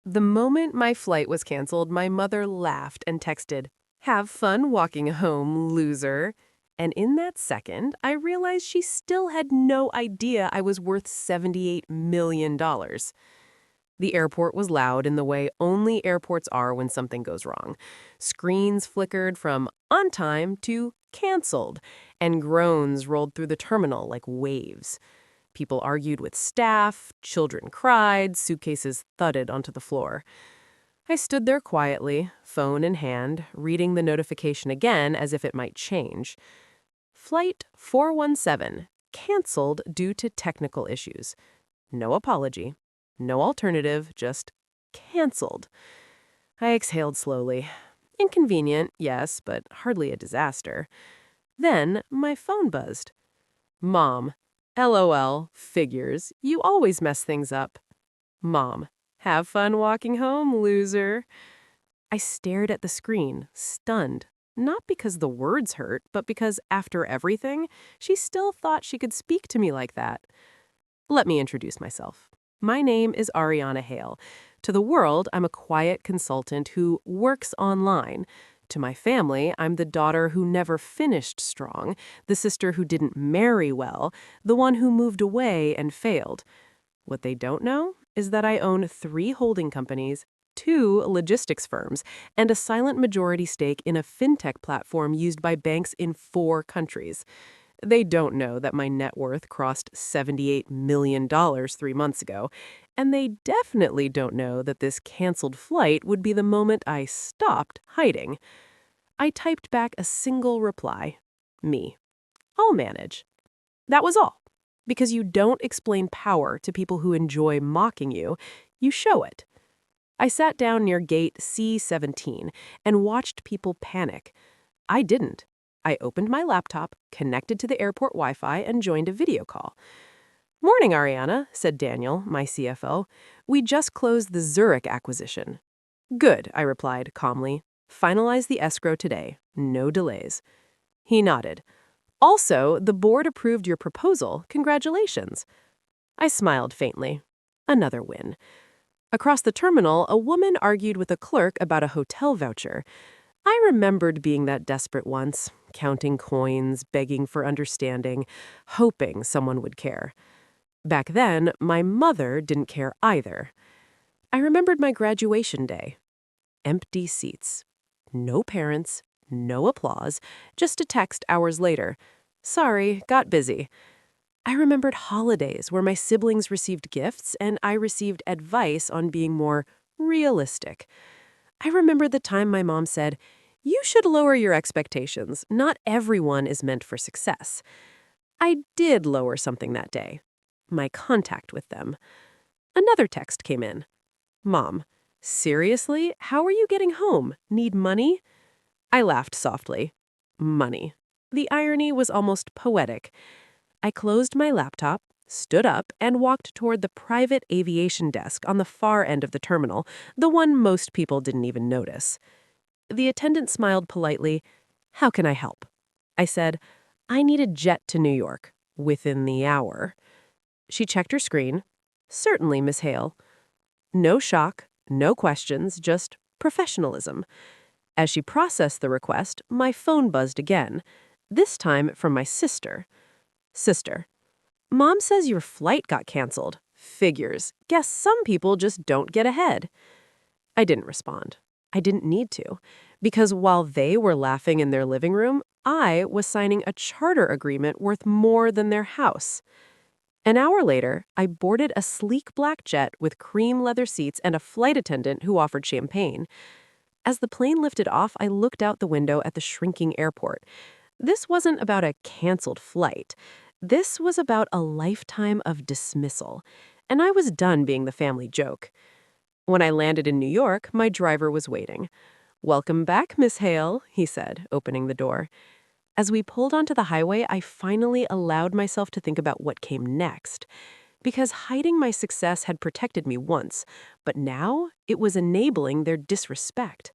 The moment my flight was canceled, my mother laughed and texted, "Have fun walking home, loser." And in that second, I realized she still had no idea I was worth $78 million. The airport was loud in the way only airports are when something goes wrong. Screens flickered from on time to canceled, and groans rolled through the terminal like waves. People argued with staff, children cried, suitcases thudded onto the floor. I stood there quietly, phone in hand, reading the notification again as if it might change. Flight 417, canceled due to technical issues. No apology, no alternative, just canceled. I exhaled slowly. Inconvenient, yes, but hardly a disaster. Then my phone buzzed. Mom. LOL, figures. You always mess things up. Mom. Have fun walking home, loser. I stared at the screen, stunned. Not because the words hurt, but because after everything, she still thought she could speak to me like that. Let me introduce myself. My name is Ariana Hale. To the world, I'm a quiet consultant who works online. To my family, I'm the daughter who never finished strong, the sister who didn't marry well, the one who moved away and failed. What they don't know is that I own 3 holding companies, 2 logistics firms, and a silent majority stake in a fintech platform used by banks in 4 countries. They don't know that my net worth crossed $78 million 3 months ago, and they definitely don't know that this canceled flight would be the moment I stopped hiding. I typed back a single reply. Me. I'll manage. That was all. Because you don't explain power to people who enjoy mocking you, you show it. I sat down near gate C-17 and watched people panic. I didn't. I opened my laptop, connected to the airport Wi-Fi, and joined a video call. "Morning, Ariana," said Daniel, my CFO. "We just closed the Zurich acquisition." "Good," I replied calmly. "Finalize the escrow today. No delays." He nodded. "Also, the board approved your proposal. Congratulations." I smiled faintly. Another win. Across the terminal, a woman argued with a clerk about a hotel voucher. I remembered being that desperate once, counting coins, begging for understanding, hoping someone would care. Back then, my mother didn't care either. I remembered my graduation day. Empty seats. No parents, no applause, just a text hours later. "Sorry, got busy." I remembered holidays where my siblings received gifts and I received advice on being more realistic. I remember the time my mom said, "You should lower your expectations. Not everyone is meant for success." I did lower something that day. My contact with them. Another text came in. "Mom, seriously? How are you getting home? Need money?" I laughed softly. Money. The irony was almost poetic. I closed my laptop, stood up, and walked toward the private aviation desk on the far end of the terminal, the one most people didn't even notice. The attendant smiled politely. "How can I help?" I said, "I need a jet to New York. Within the hour." She checked her screen. "Certainly, Miss Hale." No shock, no questions, just professionalism. As she processed the request, my phone buzzed again, this time from my sister. "Sister, Mom says your flight got canceled. Figures. Guess some people just don't get ahead." I didn't respond. I didn't need to, because while they were laughing in their living room, I was signing a charter agreement worth more than their house. An hour later, I boarded a sleek black jet with cream leather seats and a flight attendant who offered champagne. As the plane lifted off, I looked out the window at the shrinking airport. This wasn't about a canceled flight. This was about a lifetime of dismissal, and I was done being the family joke. When I landed in New York, my driver was waiting. "Welcome back, Miss Hale," he said, opening the door. As we pulled onto the highway, I finally allowed myself to think about what came next. Because hiding my success had protected me once, but now it was enabling their disrespect.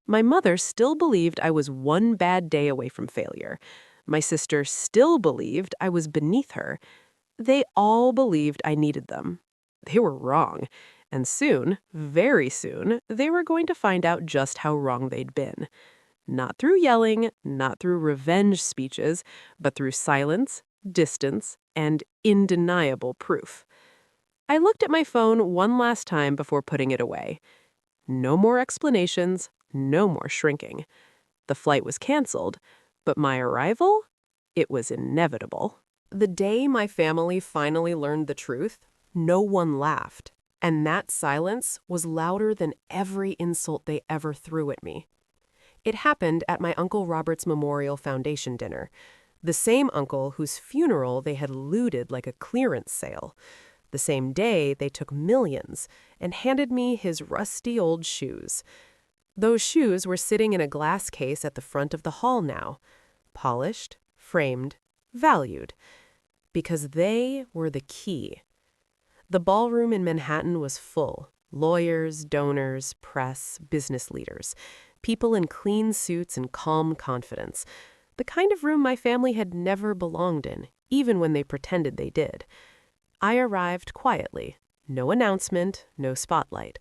My mother still believed I was one bad day away from failure. My sister still believed I was beneath her. They all believed I needed them. They were wrong. And soon, very soon, they were going to find out just how wrong they'd been. Not through yelling, not through revenge speeches, but through silence, distance, and undeniable proof. I looked at my phone one last time before putting it away. No more explanations, no more shrinking. The flight was canceled, but my arrival? It was inevitable. The day my family finally learned the truth, no one laughed, and that silence was louder than every insult they ever threw at me. It happened at my Uncle Robert's Memorial Foundation dinner, the same uncle whose funeral they had looted like a clearance sale. The same day they took millions and handed me his rusty old shoes. Those shoes were sitting in a glass case at the front of the hall now, polished, framed, valued, because they were the key. The ballroom in Manhattan was full. Lawyers, donors, press, business leaders, people in clean suits and calm confidence. The kind of room my family had never belonged in, even when they pretended they did. I arrived quietly. No announcement, no spotlight.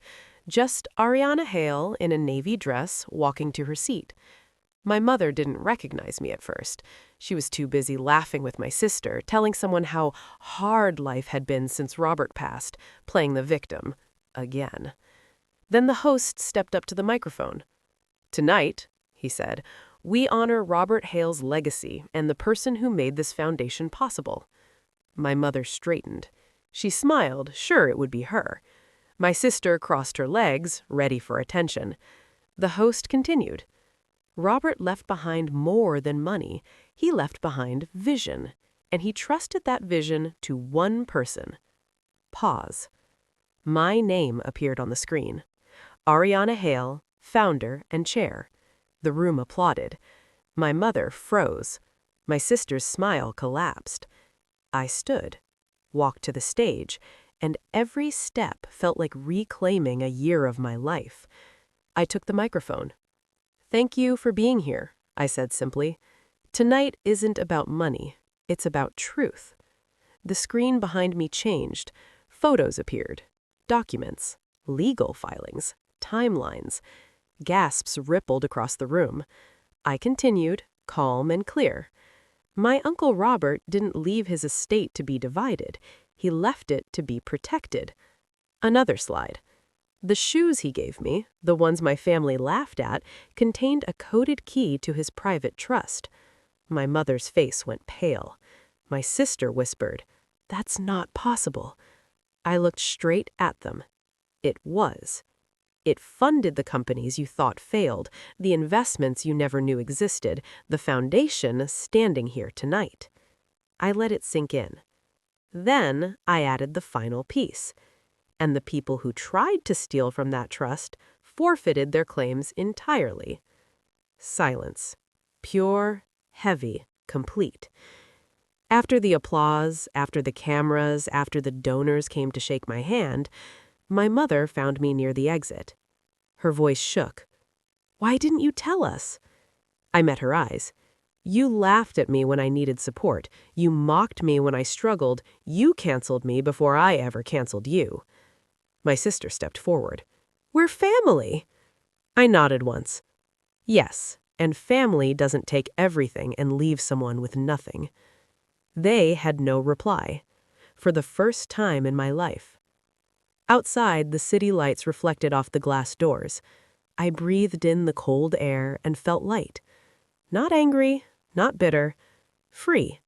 Just Ariana Hale in a navy dress walking to her seat. My mother didn't recognize me at first. She was too busy laughing with my sister, telling someone how hard life had been since Robert passed, playing the victim. Again. Then the host stepped up to the microphone. "Tonight," he said, "we honor Robert Hale's legacy and the person who made this foundation possible." My mother straightened. She smiled, sure it would be her. My sister crossed her legs, ready for attention. The host continued. Robert left behind more than money. He left behind vision, and he trusted that vision to one person. Pause. My name appeared on the screen. Ariana Hale, founder and chair. The room applauded. My mother froze. My sister's smile collapsed. I stood, walked to the stage, and every step felt like reclaiming a year of my life. I took the microphone. "Thank you for being here," I said simply. "Tonight isn't about money. It's about truth." The screen behind me changed. Photos appeared. Documents. Legal filings. Timelines. Gasps rippled across the room. I continued, calm and clear. My Uncle Robert didn't leave his estate to be divided. He left it to be protected. Another slide. The shoes he gave me, the ones my family laughed at, contained a coded key to his private trust. My mother's face went pale. My sister whispered, "That's not possible." I looked straight at them. It was. It funded the companies you thought failed, the investments you never knew existed, the foundation standing here tonight. I let it sink in. Then I added the final piece. And the people who tried to steal from that trust forfeited their claims entirely. Silence. Pure, heavy, complete. After the applause, after the cameras, after the donors came to shake my hand, my mother found me near the exit. Her voice shook. "Why didn't you tell us?" I met her eyes. "You laughed at me when I needed support. You mocked me when I struggled. You canceled me before I ever canceled you." My sister stepped forward. "We're family." I nodded once. Yes, and family doesn't take everything and leave someone with nothing. They had no reply. For the first time in my life. Outside, the city lights reflected off the glass doors. I breathed in the cold air and felt light. Not angry, not bitter, free.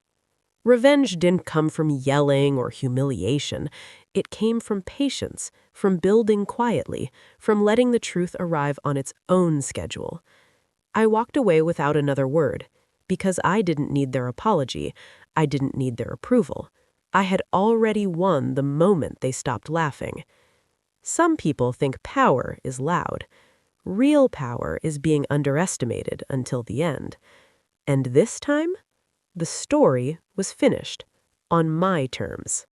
Revenge didn't come from yelling or humiliation. It came from patience, from building quietly, from letting the truth arrive on its own schedule. I walked away without another word, because I didn't need their apology. I didn't need their approval. I had already won the moment they stopped laughing. Some people think power is loud. Real power is being underestimated until the end. And this time, the story was finished on my terms.